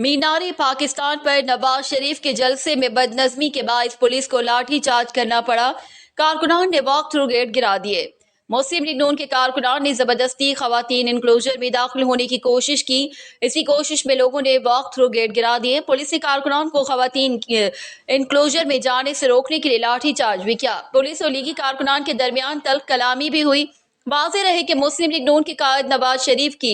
मीनार पाकिस्तान पर नवाज शरीफ के जलसे में बदनज़मी के बायस पुलिस को लाठी चार्ज करना पड़ा। कारकुनान ने वॉक थ्रू गेट गिरा दिए। मुस्लिम लीग नून के कारकुनान ने जबरदस्ती खवातीन इनक्लोजर में दाखिल होने की कोशिश की। इसी कोशिश में लोगों ने वॉक थ्रू गेट गिरा दिए। पुलिस ने कारकुनान को खवातीन इनक्लोजर में जाने से रोकने के लिए लाठी चार्ज भी किया। पुलिस और लीगी कारकुनान के दरमियान तल्ख कलामी भी हुई। वाज़ेह रहे कि मुस्लिम लीग नून के कायद नवाज शरीफ की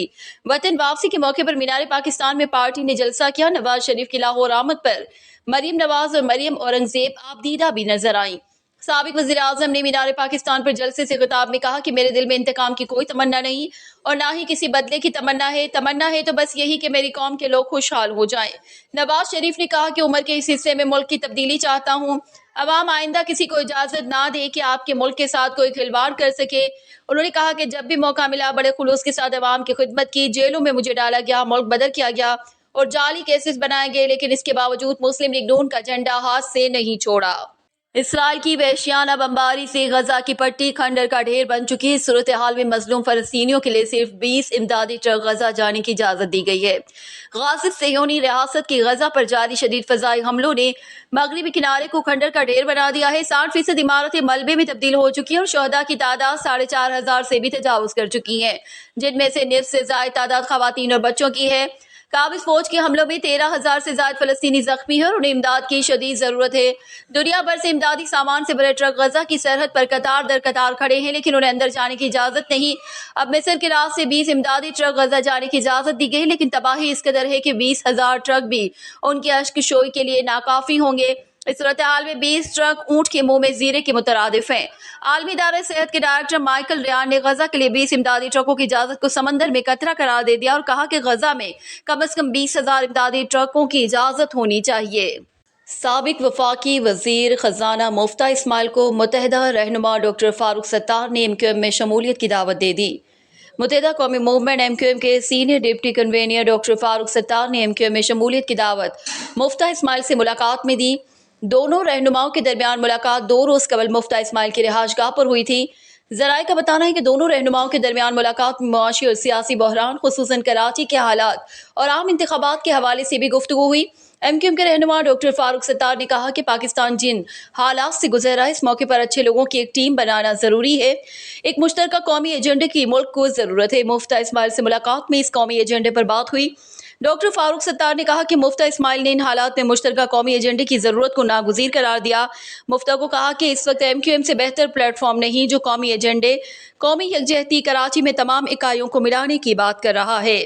वतन वापसी के मौके पर मीनार पाकिस्तान में पार्टी ने जलसा किया। नवाज शरीफ की लाहौर आमद पर मरीम नवाज और मरियम औरंगजेब आबदीदा भी नजर आईं। साबिक वज़ीर आज़म ने मीनार पाकिस्तान पर जलसे से खिताब में कहा कि मेरे दिल में इंतकाम की कोई तमन्ना नहीं और ना ही किसी बदले की तमन्ना है तो बस यही कि मेरी कौम के लोग खुशहाल हो जाएं। नवाज शरीफ ने कहा कि उम्र के इस हिस्से में मुल्क की तब्दीली चाहता हूँ। अवाम आइंदा किसी को इजाजत ना दे कि आपके मुल्क के साथ कोई खिलवाड़ कर सके। उन्होंने कहा कि जब भी मौका मिला बड़े खुलूस के साथ अवाम की खिदमत की। जेलों में मुझे डाला गया, मुल्क बदर किया गया और जाली केसेस बनाए गए, लेकिन इसके बावजूद मुस्लिम लीग नून का झंडा हाथ से नहीं छोड़ा। इसराइल की वहशियाना बमबारी से गजा की पट्टी खंडर का ढेर बन चुकी है। सूरत हाल में मजलूम फलस्तीनियों के लिए सिर्फ 20 इमदादी ट्रक गजा जाने की इजाजत दी गई है। गासिब सह्योनी रियासत की गजा पर जारी शदीद फजाई हमलों ने मगरबी किनारे को खंडर का ढेर बना दिया है। 60% इमारतें मलबे में तब्दील हो चुकी है और शहदा की तादाद 4,500 से भी तजावुज कर चुकी है, जिनमें से निस्फ से ज्यादा तादाद खवातीन और बच्चों की है। काबिज फौज के हमलों में 13,000 से ज्यादा फलस्तीनी जख्मी है और उन्हें इमदाद की शदीद जरूरत है। दुनिया भर से इमदादी सामान से भरे ट्रक गजा की सरहद पर कतार दर कतार खड़े हैं, लेकिन उन्हें अंदर जाने की इजाजत नहीं। अब मिस्र के रास्ते 20 इमदादी ट्रक गजा जाने की इजाजत दी गई, लेकिन तबाही इस कदर है कि 20,000 ट्रक भी उनकी अश्क-शोई के लिए नाकाफी होंगे। इस सूरत हाल में 20 ट्रक ऊंट के मुंह में जीरे के मुतरादिफ हैं। आलमी इदारे सेहत के डायरेक्टर माइकल रियान ने गजा के लिए 20 इमदादी ट्रकों की इजाजत को समंदर में कतरा करार दे दिया और कहा कि गजा में कम से कम 20,000 इमदादी ट्रकों की इजाजत होनी चाहिए। साबिक वफाकी वजीर खजाना मुफ्ता इस्माइल को मुत्तहिदा रहनुमा डॉक्टर फारूक सत्तार ने MQM में शमूलियत की दावत दे दी। मुत्तहिदा कौमी मूवमेंट MQM के senior deputy convener doctor Farooq Sattar ने MQM में शमूलियत की दावत मुफ्ता इस्माइल से मुलाकात में दी। दोनों रहनुमाओं के दरमियान मुलाकात 2 रोज कबल मुफ्ता इस्माइल की रिहाइशगाह पर हुई थी। जराये का बताना है कि दोनों रहनुमाओं के दरमियान मुलाकात में मुआशी और सियासी बहरान, खुसूसन कराची के हालात और आम इंतखाबात के हवाले से भी गुफ्तगू हुई। MQM के रहनुमा डॉक्टर फारूक सत्तार ने कहा कि पाकिस्तान जिन हालात से गुजर रहा है, इस मौके पर अच्छे लोगों की एक टीम बनाना जरूरी है। एक मुश्तरका कौमी एजेंडे की मुल्क को जरूरत है। मुफ्ता इस्माइल से मुलाकात में इस कौमी एजेंडे पर बात हुई। डॉक्टर फारूक सत्तार ने कहा कि मुफ्ता इस्माइल ने इन हालात में मुश्तरका कौमी एजेंडे की जरूरत को नागुज़ीर करार दिया। मुफ्ता को कहा कि इस वक्त MQM से बेहतर प्लेटफॉर्म नहीं जो कौमी एजेंडे, कौमी यकजहती कराची में तमाम इकाइयों को मिलाने की बात कर रहा है।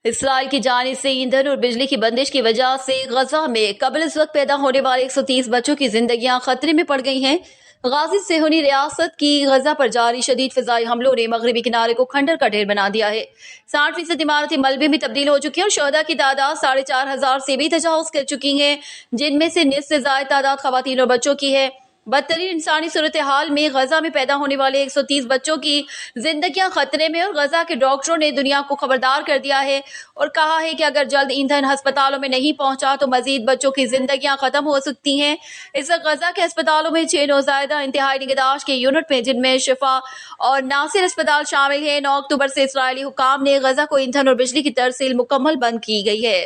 इसराइल की जानिब से ईंधन और बिजली की बंदिश की वजह से गजा में कबल इस वक्त पैदा होने वाले 130 बच्चों की जिंदगियां खतरे में पड़ गई हैं। गासिब सह्योनी रियासत की गजा पर जारी शदीद फजाई हमलों ने मगरबी किनारे को खंडर का ढेर बना दिया है। 60% इमारतें मलबे में तब्दील हो चुकी हैं और शहदा की तादाद 4,500 से भी तजावुज कर चुकी हैं, जिनमें से निस्फ से ज्यादा तादाद खवातीन और बच्चों की है। बदतरीन इंसानी सूरत हाल में गजा में पैदा होने वाले 130 बच्चों की जिंदगियां खतरे में और गजा के डॉक्टरों ने दुनिया को खबरदार कर दिया है और कहा है कि अगर जल्द ईंधन अस्पतालों में नहीं पहुंचा तो मजीद बच्चों की जिंदगियां खत्म हो सकती हैं। इस वक्त गजा के अस्पतालों में 6 नौज़ायदा इंतहाई निगहदाश्त के यूनिट में, जिनमें शिफा और नासिर अस्पताल शामिल है। 9 अक्टूबर से इसराइली हुकाम ने गजा को ईंधन और बिजली की तरसील मुकम्मल बंद की गई है।